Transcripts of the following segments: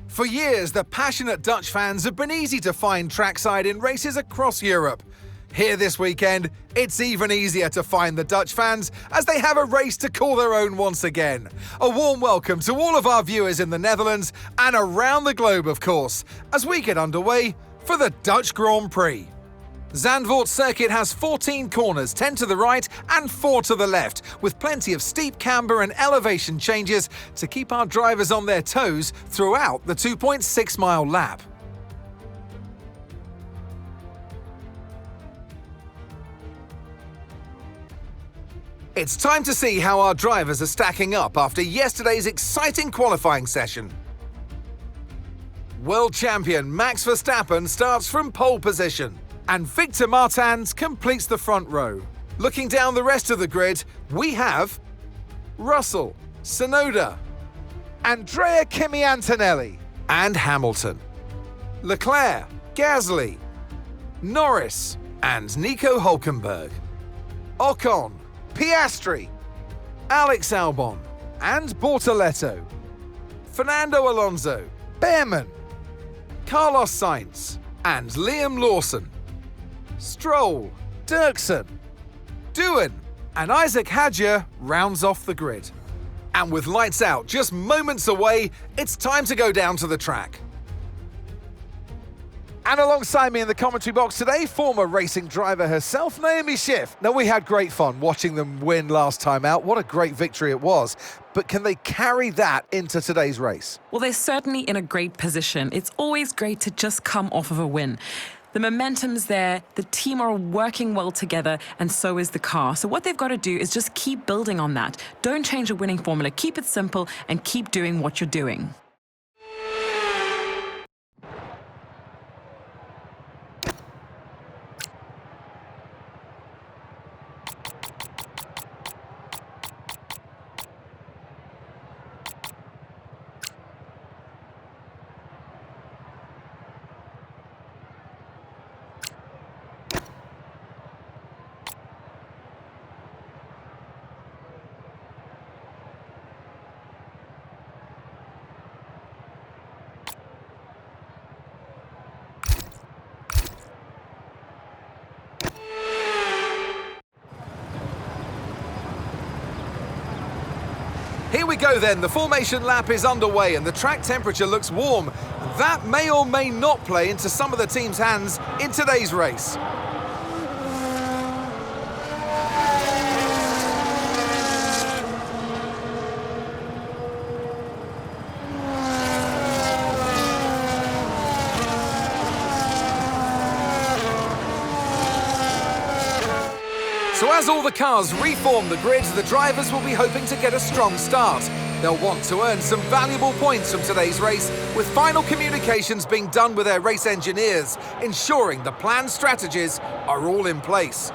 For years, the passionate Dutch fans have been easy to find trackside in races across Europe. Here this weekend, it's even easier to find the Dutch fans as they have a race to call their own once again. A warm welcome to all of our viewers in the Netherlands and around the globe, of course, as we get underway for the Dutch Grand Prix. Zandvoort circuit has 14 corners, 10 to the right and 4 to the left, with plenty of steep camber and elevation changes to keep our drivers on their toes throughout the 2.6-mile lap. It's time to see how our drivers are stacking up after yesterday's exciting qualifying session. World champion Max Verstappen starts from pole position, and Victor Martins completes the front row. Looking down the rest of the grid, we have Russell, Tsunoda, Andrea Kimi Antonelli, and Hamilton, Leclerc, Gasly, Norris, and Nico Hulkenberg, Ocon, Piastri, Alex Albon, and Bortoleto, Fernando Alonso, Behrman, Carlos Sainz, and Liam Lawson, Stroll, Dirksen, Doohan, and Isaac Hadjar rounds off the grid. And with lights out just moments away, it's time to go down to the track. And alongside me in the commentary box today, former racing driver herself, Naomi Schiff. Now, we had great fun watching them win last time out. What a great victory it was. But can they carry that into today's race? Well, they're certainly in a great position. It's always great to just come off of a win. The momentum's there, the team are working well together, and so is the car. So what they've got to do is just keep building on that. Don't change a winning formula. Keep it simple and keep doing what you're doing. Here we go then, the formation lap is underway and the track temperature looks warm. That may or may not play into some of the team's hands in today's race. So as all the cars reform the grid, the drivers will be hoping to get a strong start. They'll want to earn some valuable points from today's race, with final communications being done with their race engineers, ensuring the planned strategies are all in place.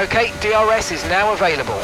Okay, DRS is now available.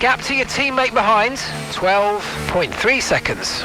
Gap to your teammate behind, 12.3 seconds.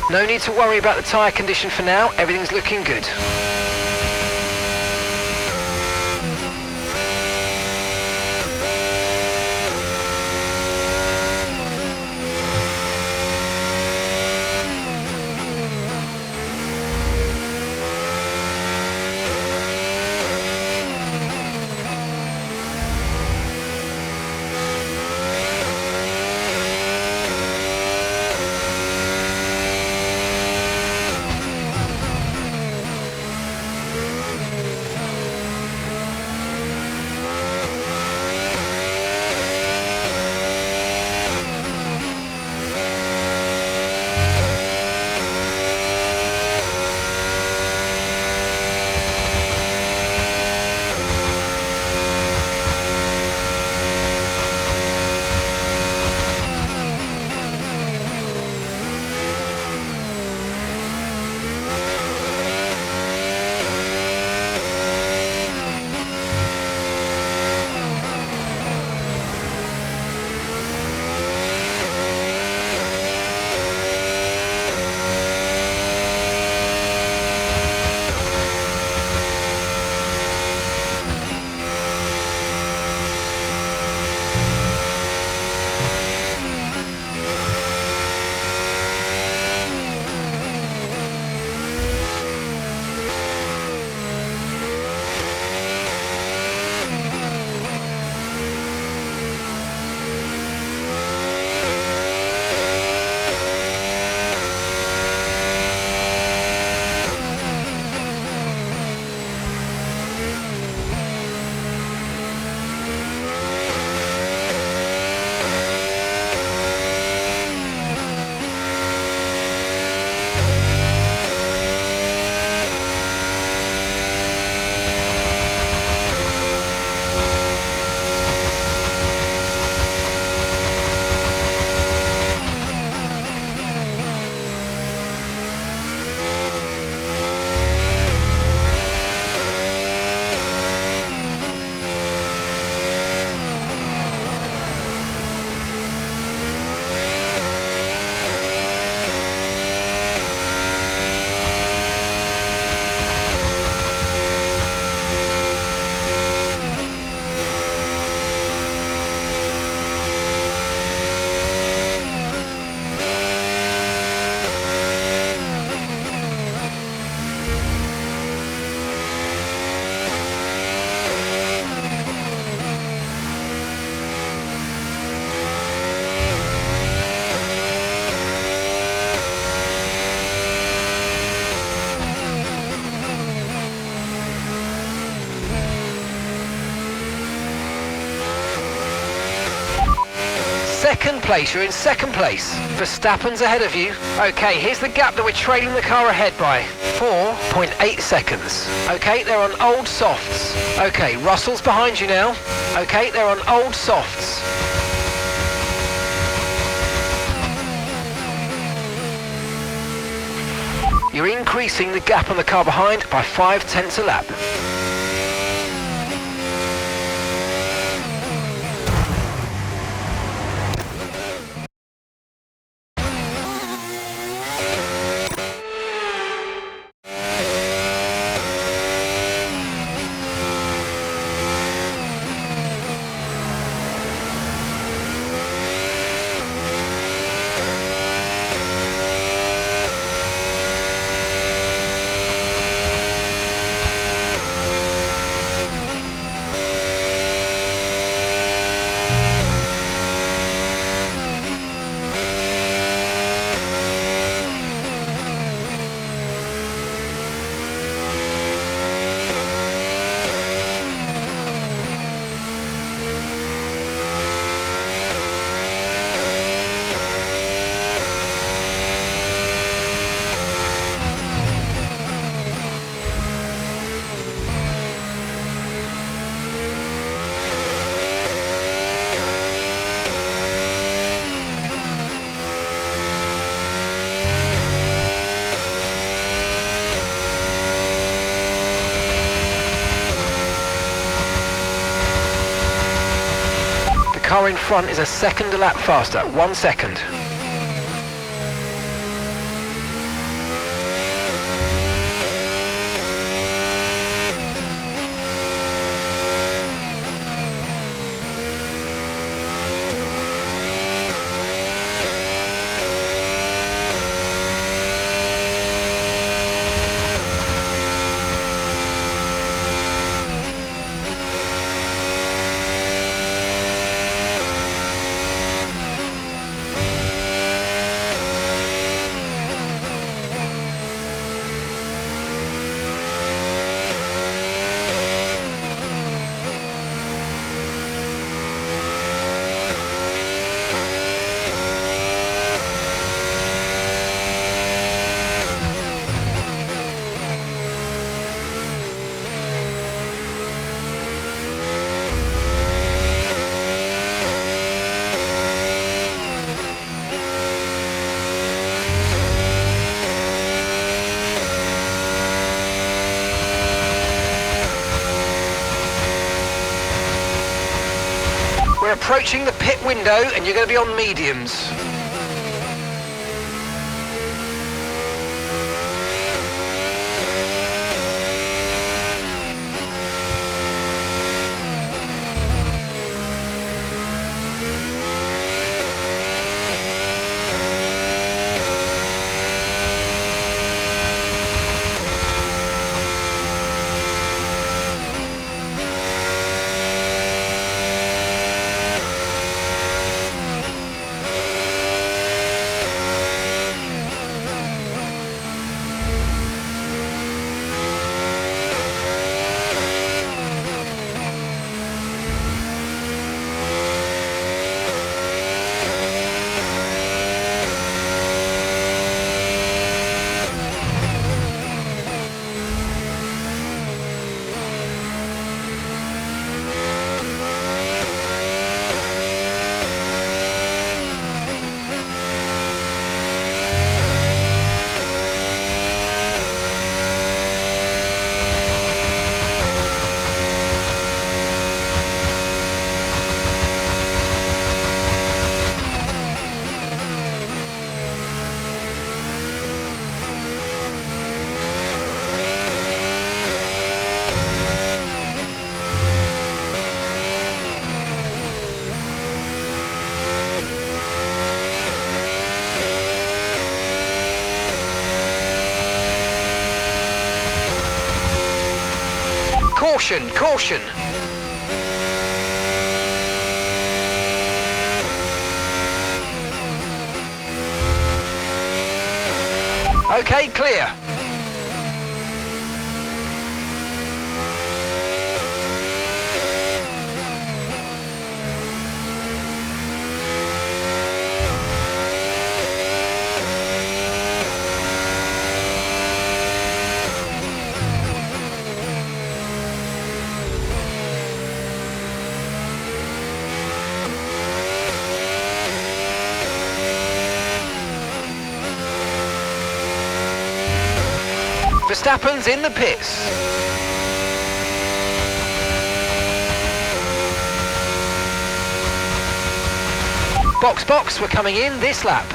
No need to worry about the tyre condition for now, everything's looking good. second place. You're in second place. Verstappen's ahead of you. Okay, here's the gap that we're trailing the car ahead by. 4.8 seconds. Okay, they're on old softs. Okay, Russell's behind you now. Okay, they're on old softs. You're increasing the gap on the car behind by 0.5 a lap. The car in front is a second a lap faster, 1 second. We're approaching the pit window and you're going to be on mediums. Caution, caution! Okay, clear. Verstappen's in the pits. Box, we're coming in this lap.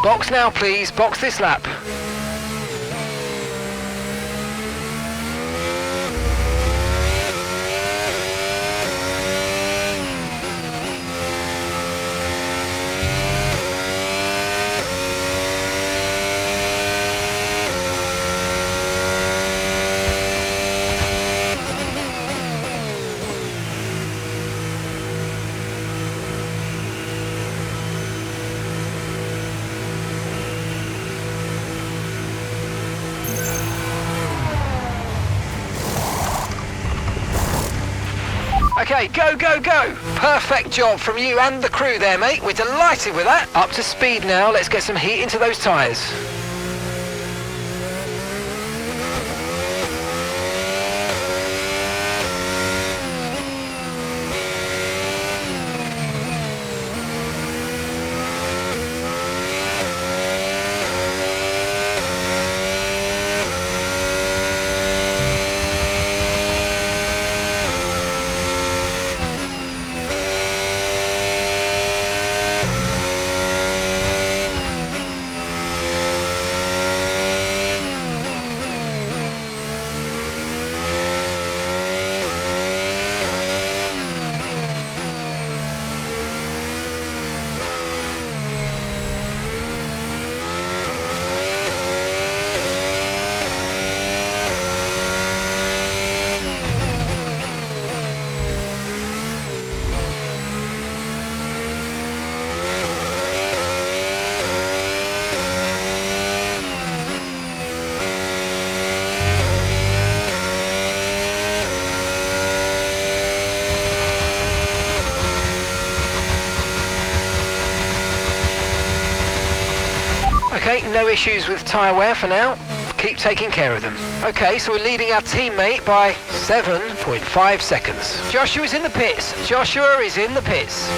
Box now please, box this lap. Okay, go, go, go! Perfect job from you and the crew there, mate. We're delighted with that. Up to speed now. Let's get some heat into those tyres. Okay, no issues with tyre wear for now. Keep taking care of them. Okay, so we're leading our teammate by 7.5 seconds. Joshua's in the pits. Joshua is in the pits.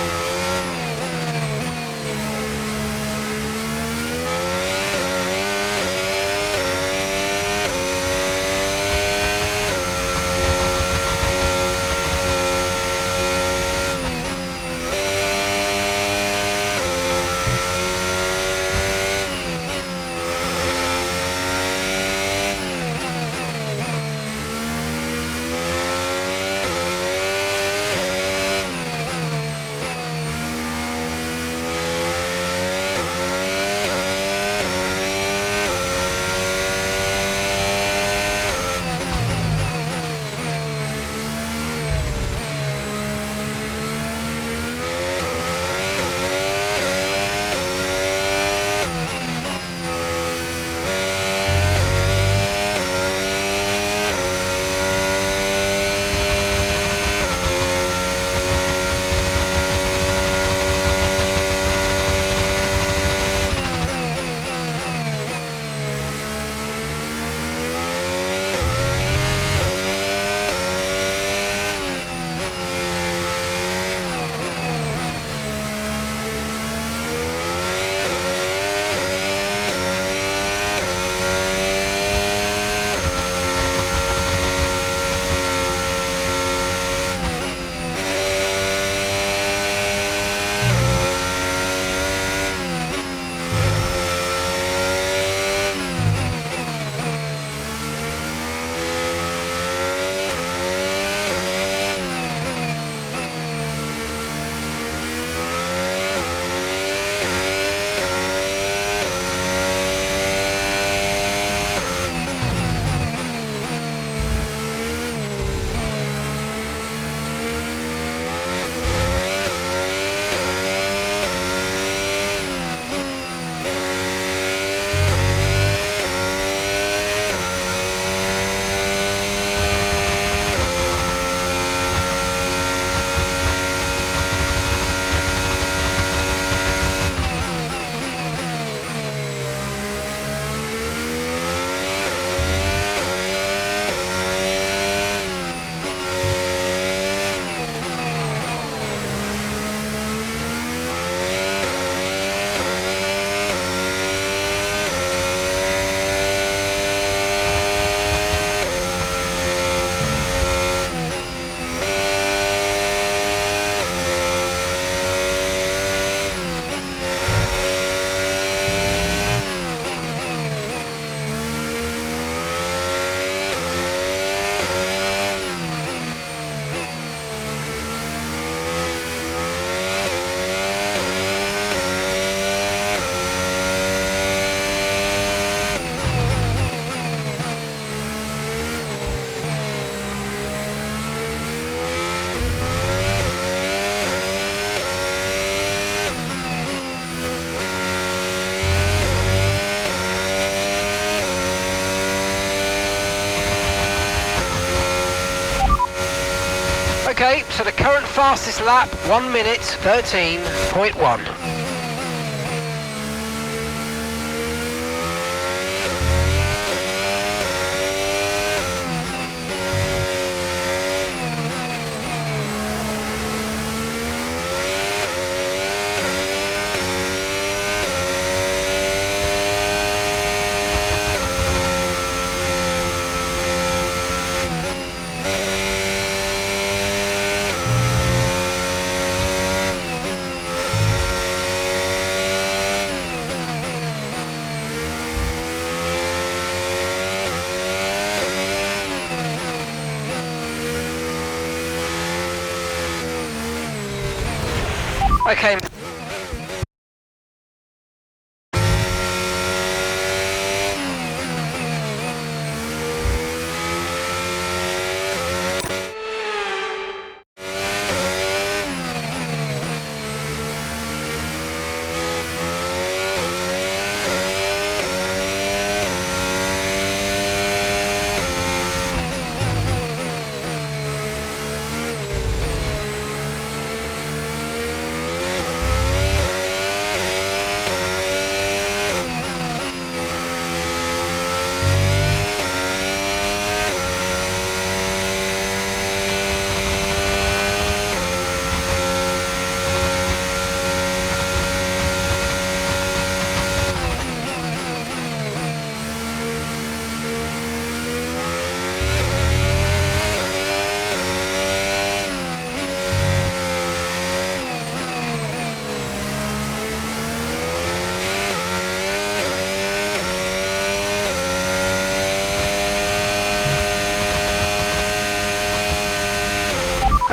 Okay, so the current fastest lap, 1 minute 13.1. Okay.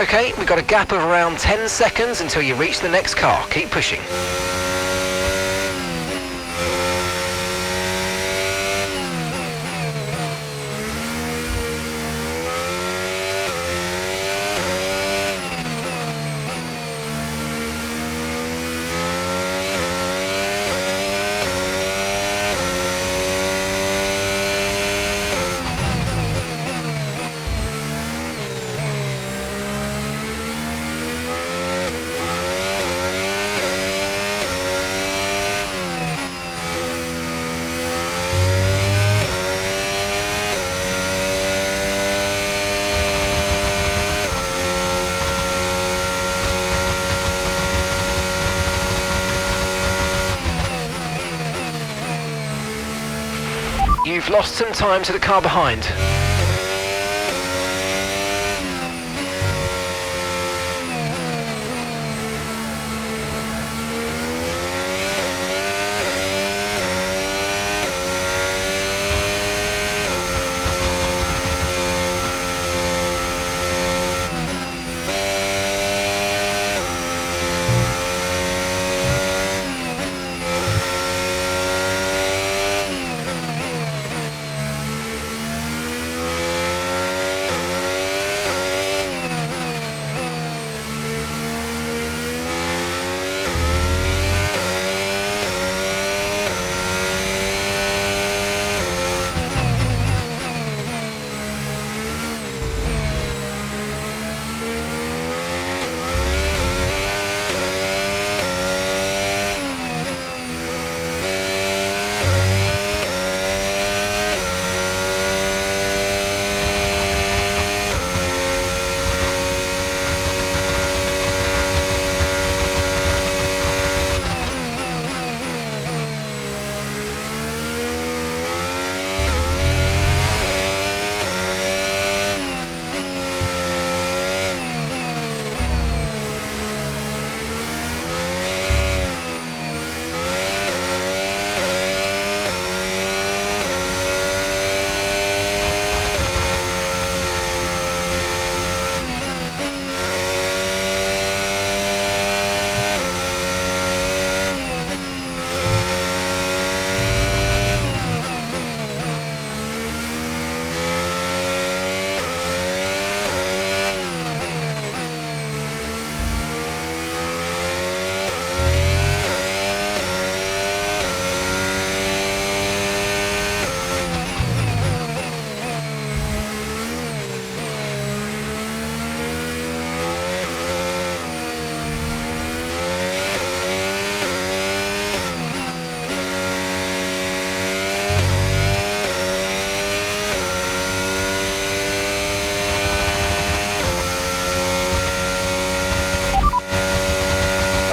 Okay, we've got a gap of around 10 seconds until you reach the next car. Keep pushing. You've lost some time to the car behind.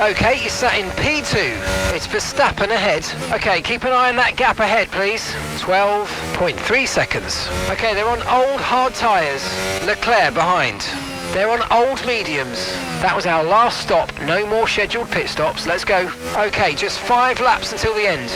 Okay, you're sat in P2. It's Verstappen ahead. Okay, keep an eye on that gap ahead, please. 12.3 seconds. Okay, they're on old hard tyres. Leclerc behind. They're on old mediums. That was our last stop. No more scheduled pit stops. Let's go. Okay, just 5 laps until the end.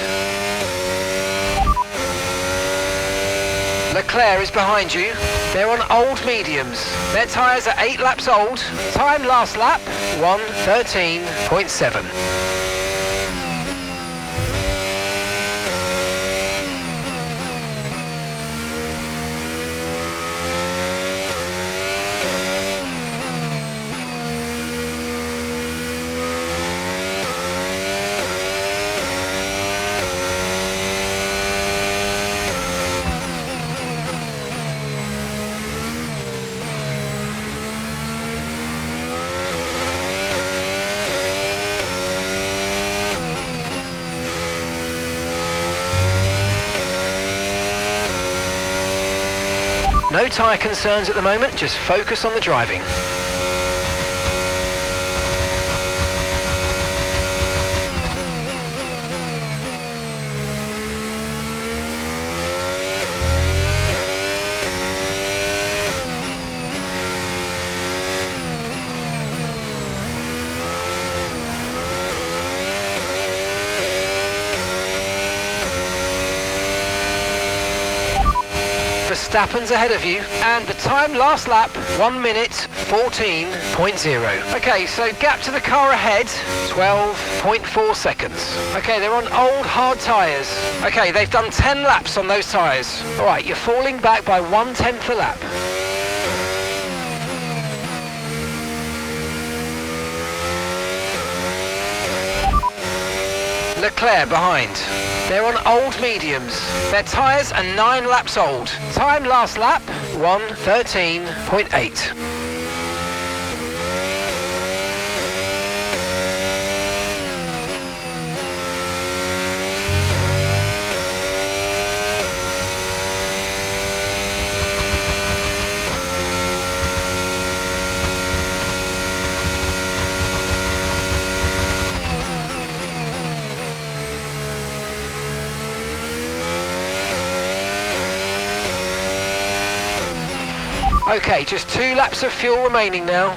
Leclerc is behind you. They're on old mediums. Their tyres are 8 laps old. Time last lap, 1:13.7. No tyre concerns at the moment, just focus on the driving. Verstappen's ahead of you, and the time last lap, 1:14.0. Okay, so gap to the car ahead, 12.4 seconds. Okay, they're on old hard tyres. Okay, they've done 10 laps on those tyres. All right, you're falling back by 1/10 a lap. Leclerc behind. They're on old mediums. Their tyres are 9 laps old. Time last lap, 1:13.8. Okay, just 2 laps of fuel remaining now.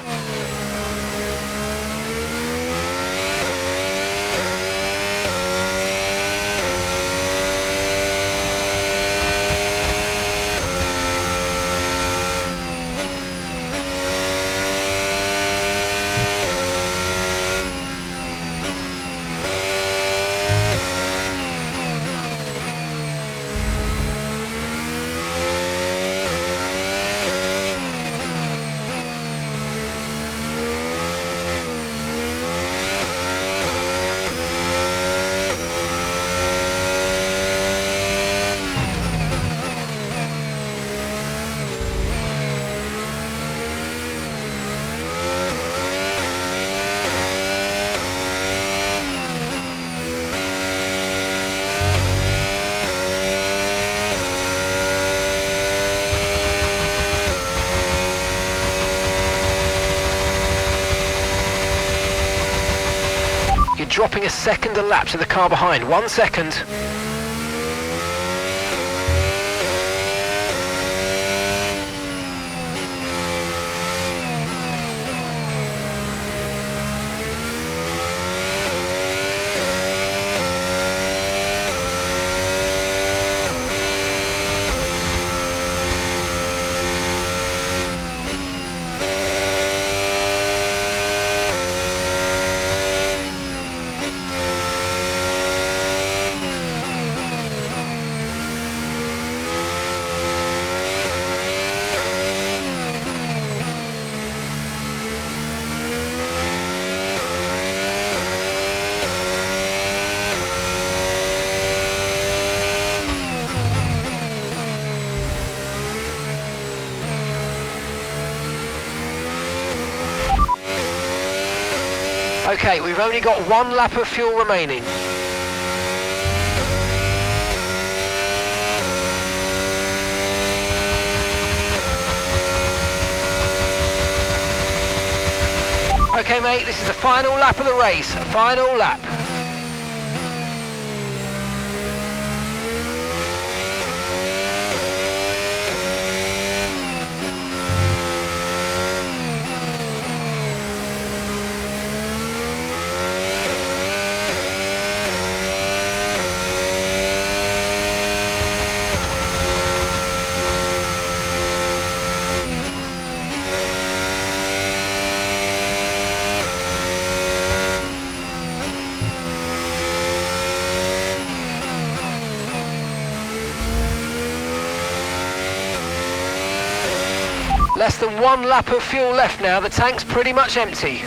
You're dropping a second a lap to the car behind. 1 second. Okay, we've only got 1 lap of fuel remaining. Okay, mate, this is the final lap of the race. Final lap. Less than 1 lap of fuel left now, the tank's pretty much empty.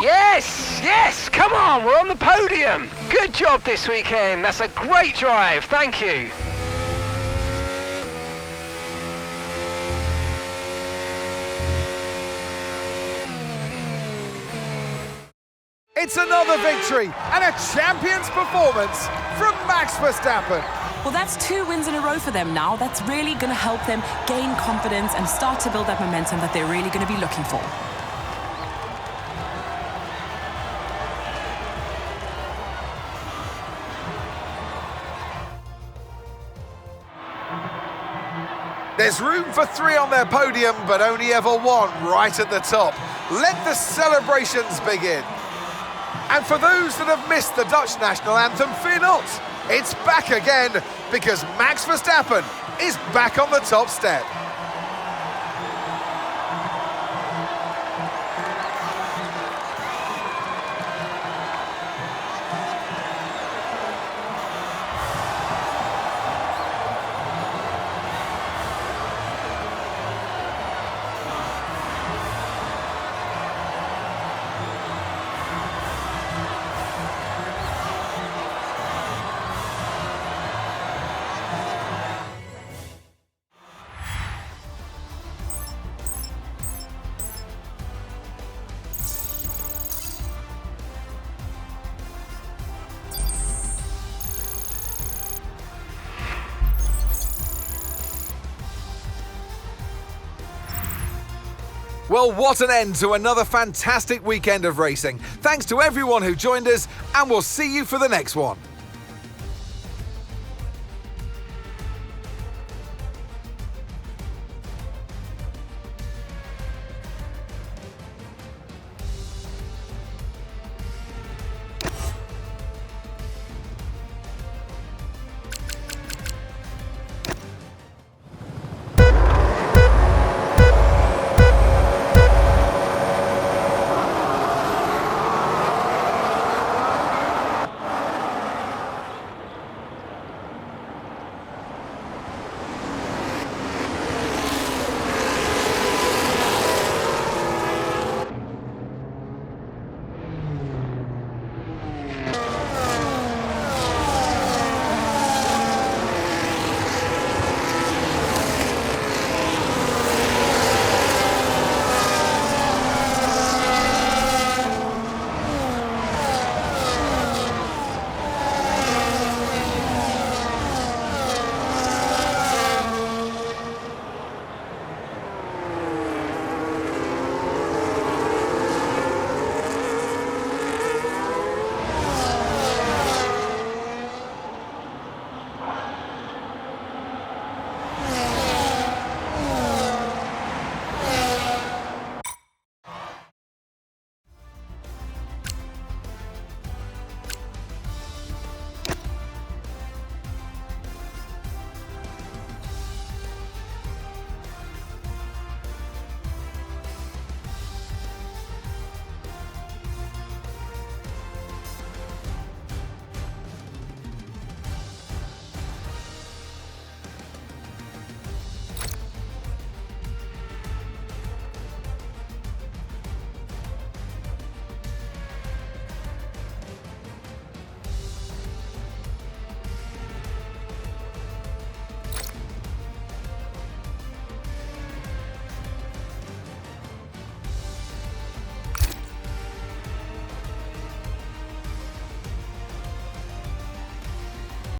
Yes, yes, come on, we're on the podium. Good job this weekend, that's a great drive, thank you. It's another victory and a champion's performance from Max Verstappen. Well, that's 2 wins in a row for them now. That's really going to help them gain confidence and start to build that momentum that they're really going to be looking for. There's room for 3 on their podium, but only ever 1 right at the top. Let the celebrations begin. And for those that have missed the Dutch national anthem, fear not. It's back again, because Max Verstappen is back on the top step. Well, what an end to another fantastic weekend of racing. Thanks to everyone who joined us, and we'll see you for the next one.